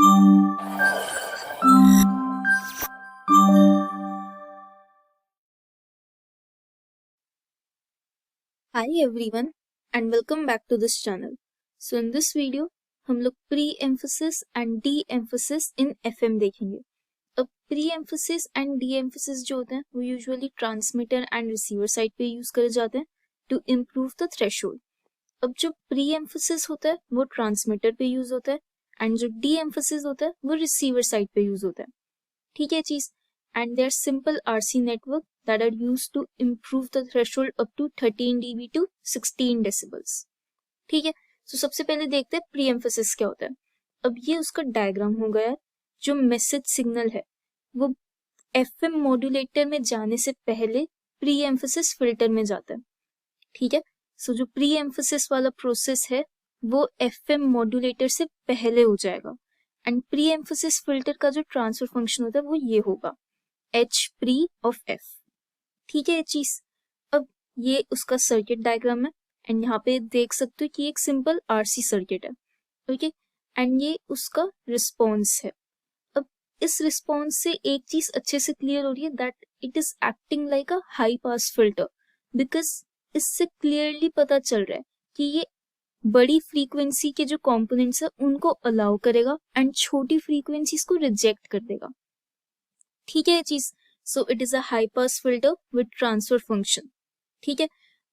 Hi everyone and welcome back to this channel. So in this video हम लोग pre-emphasis and de-emphasis in FM देखेंगे. अब pre-emphasis and de-emphasis जो होते हैं वो usually transmitter and receiver side पे यूज करे जाते हैं टू इम्प्रूव द थ्रेशोल्ड. अब जो pre-emphasis होता है वो ट्रांसमीटर पे यूज होता है एंड जो de-emphasis होता है वो रिसीवर साइड पे यूज होता है. ठीक है चीज. And their simple RC network that are used to improve the threshold up to 13 dB to 16 decibels. ठीक है. So सबसे पहले देखते हैं प्री एम्फेसिस क्या होता है. अब ये उसका डायग्राम होगा यार. जो मैसेज सिग्नल है वो FM मॉड्यूलेटर में जाने से पहले प्री एम्फेसिस फिल्टर में जाता है. ठीक है. सो जो प्री एम्फेसिस वाला प्रोसेस है वो FM मॉड्यूलेटर से पहले हो जाएगा एंड प्री एम्फेसिस फिल्टर का जो ट्रांसफर फंक्शन होता है वो ये होगा H pre of F. ठीक है ये चीज. अब ये उसका सर्किट डायग्राम है एंड यहाँ पे देख सकते हो कि एक सिंपल RC सर्किट है. ओके. एंड ये उसका रिस्पॉन्स है. अब इस रिस्पॉन्स से एक चीज अच्छे से क्लियर हो रही है that it is acting like a high pass filter because इससे क्लियरली पता चल रहा है कि ये बड़ी फ्रीक्वेंसी के जो कॉम्पोनेंट्स है उनको अलाउ करेगा एंड छोटी फ्रीक्वेंसीज को रिजेक्ट कर देगा. ठीक है ये चीज. So it is a high pass filter with transfer function. ठीक है.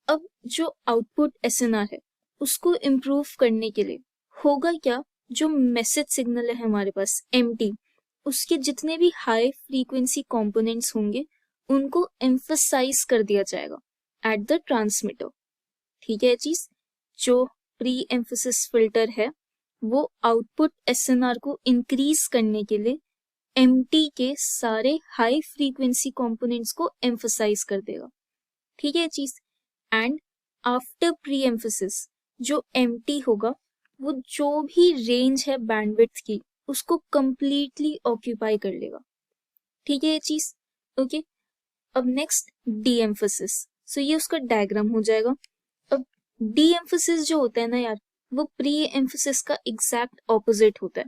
अब जो आउटपुट SNR है उसको इम्प्रूव करने के लिए होगा क्या, जो मैसेज सिग्नल है हमारे पास MT उसके जितने भी हाई फ्रीक्वेंसी कंपोनेंट्स होंगे उनको एम्फसाइज कर दिया जाएगा एट द ट्रांसमीटर. ठीक है ये चीज. जो प्री एम्फेसिस फिल्टर है वो आउटपुट SNR को इंक्रीज करने के लिए MT के सारे हाई फ्रीक्वेंसी कंपोनेंट्स को एम्फसाइज कर देगा. ठीक है चीज. एंड आफ्टर प्री एम्फेसिस जो MT होगा वो जो भी रेंज है बैंडविड्थ की उसको कंप्लीटली ऑक्यूपाई कर लेगा. ठीक है ये चीज. ओके. अब नेक्स्ट डी एम्फेसिस. सो ये उसका डायग्राम हो जाएगा. अब डी एम्फेसिस जो होता है ना यार वो प्री एम्फेसिस का एग्जैक्ट ऑपोजिट होता है.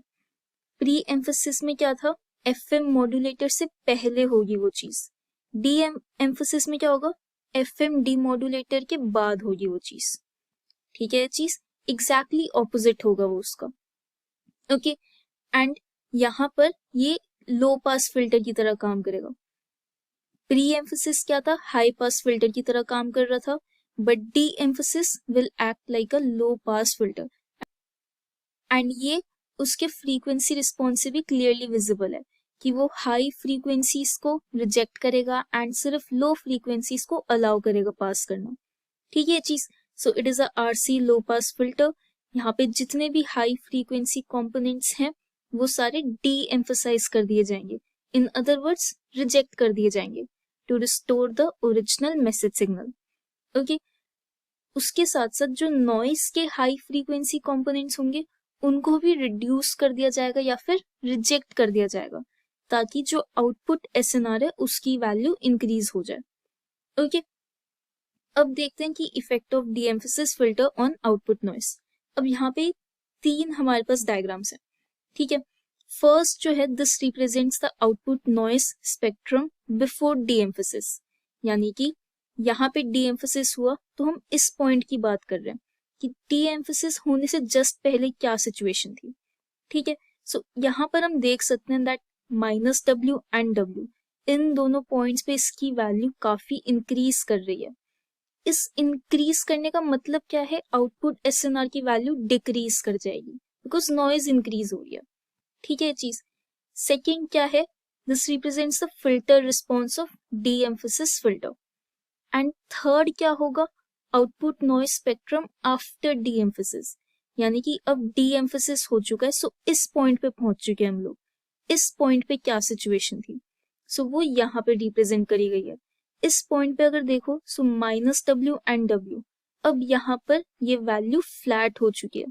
प्री एम्फेसिस में क्या था, FM मॉड्यूलेटर से पहले होगी वो चीज. डी एम्फेसिस में क्या होगा, FM डीमॉड्यूलेटर के बाद होगी वो चीज. ठीक है चीज. एग्जैक्टली ऑपोजिट होगा वो उसका. ओके. एंड यहाँ पर ये लो पास फिल्टर की तरह काम करेगा. प्री एम्फेसिस क्या था, हाई पास फिल्टर की तरह काम कर रहा था. But D emphasis will act like a low pass filter and ये उसके फ्रीक्वेंसी रिस्पॉन्स से भी क्लियरली विजिबल है कि वो हाई फ्रीक्वेंसीज को रिजेक्ट करेगा एंड सिर्फ लो फ्रीक्वेंसीज को अलाउ करेगा पास करना. ठीक है चीज. So it is a RC low pass filter. यहाँ पे जितने भी हाई फ्रीक्वेंसी कंपोनेंट्स हैं वो सारे डी एम्फसाइज कर दिए जाएंगे. इन अदर वर्ड्स रिजेक्ट कर दिए जाएंगे to restore the original message signal. Okay. उसके साथ साथ जो नॉइस के हाई फ्रीक्वेंसी कंपोनेंट्स होंगे उनको भी रिड्यूस कर दिया जाएगा या फिर रिजेक्ट कर दिया जाएगा ताकि जो आउटपुट SNR है उसकी वैल्यू इंक्रीज हो जाए. ओके. अब देखते हैं कि effect of D emphasis filter on output noise. अब यहाँ पे 3 हमारे पास डायग्राम्स हैं. ठीक है. फर्स्ट जो है this represents the output noise spectrum before D emphasis. यानी कि यहाँ पे डी एम्फेसिस हुआ तो हम इस पॉइंट की बात कर रहे हैं कि डी एम्फेसिस होने से जस्ट पहले क्या सिचुएशन थी. ठीक है. सो यहाँ पर हम देख सकते हैं दैट -W एंड W इन दोनों पॉइंट्स पे इसकी वैल्यू काफी इंक्रीज कर रही है. इस इंक्रीज करने का मतलब क्या है, आउटपुट SNR की वैल्यू डिक्रीज कर जाएगी बिकॉज नॉइज इंक्रीज हो रही है. ठीक है चीज. सेकेंड क्या है, this represents the filter response of D emphasis filter. And third क्या होगा, output noise spectrum after D emphasis. यानी कि अब डी एम्फेसिस हो चुका है. सो इस पॉइंट पे पहुंच चुके हैं हम लोग. इस पॉइंट पे क्या सिचुएशन थी, सो वो यहाँ पे रिप्रेजेंट करी गई है. इस पॉइंट पे अगर देखो सो -W एंड W अब यहाँ पर ये वैल्यू फ्लैट हो चुकी है.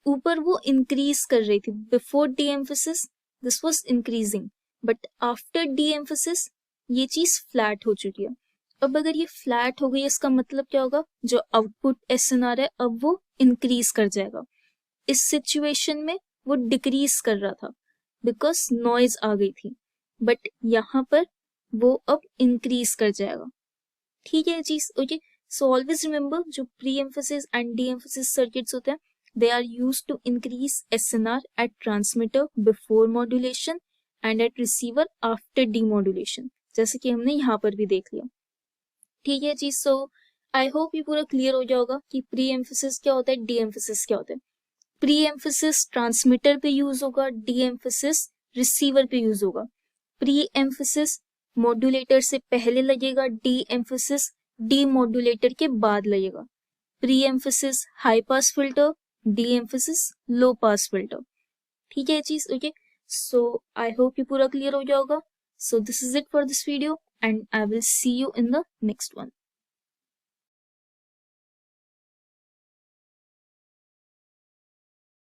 ऊपर वो इंक्रीज कर रही थी. Before D emphasis this was increasing but after D emphasis ये चीज फ्लैट हो चुकी है. अब अगर ये फ्लैट हो गई इसका मतलब क्या होगा, जो आउटपुट SNR है अब वो इंक्रीज कर जाएगा. इस सिचुएशन में वो डिक्रीज कर रहा था बिकॉज नॉइज आ गई थी, बट यहाँ पर वो अब इंक्रीज कर जाएगा। ठीक है चीज, ओके। सो ऑलवेज रिमेंबर, जो pre emphasis and de emphasis circuits होते हैं, they are use to increase SNR at transmitter before modulation and at receiver after demodulation, जैसे कि हमने यहाँ पर भी देख लिया। ठीक है जी, सो आई होप ये पूरा क्लियर हो गया होगा कि प्री एम्फेसिस क्या होता है, डी एम्फेसिस क्या होता है। प्री एम्फेसिस ट्रांसमीटर पे यूज होगा, डी एम्फेसिस रिसीवर पे यूज होगा। प्री एम्फेसिस मॉड्यूलेटर से पहले लगेगा, डी एम्फेसिस डी मॉड्यूलेटर के बाद लगेगा। Pre emphasis high pass filter, de emphasis low pass filter. ठीक है चीज, ओके। सो आई होप ये पूरा क्लियर हो गया होगा। So this is it for this video and I will see you in the next one.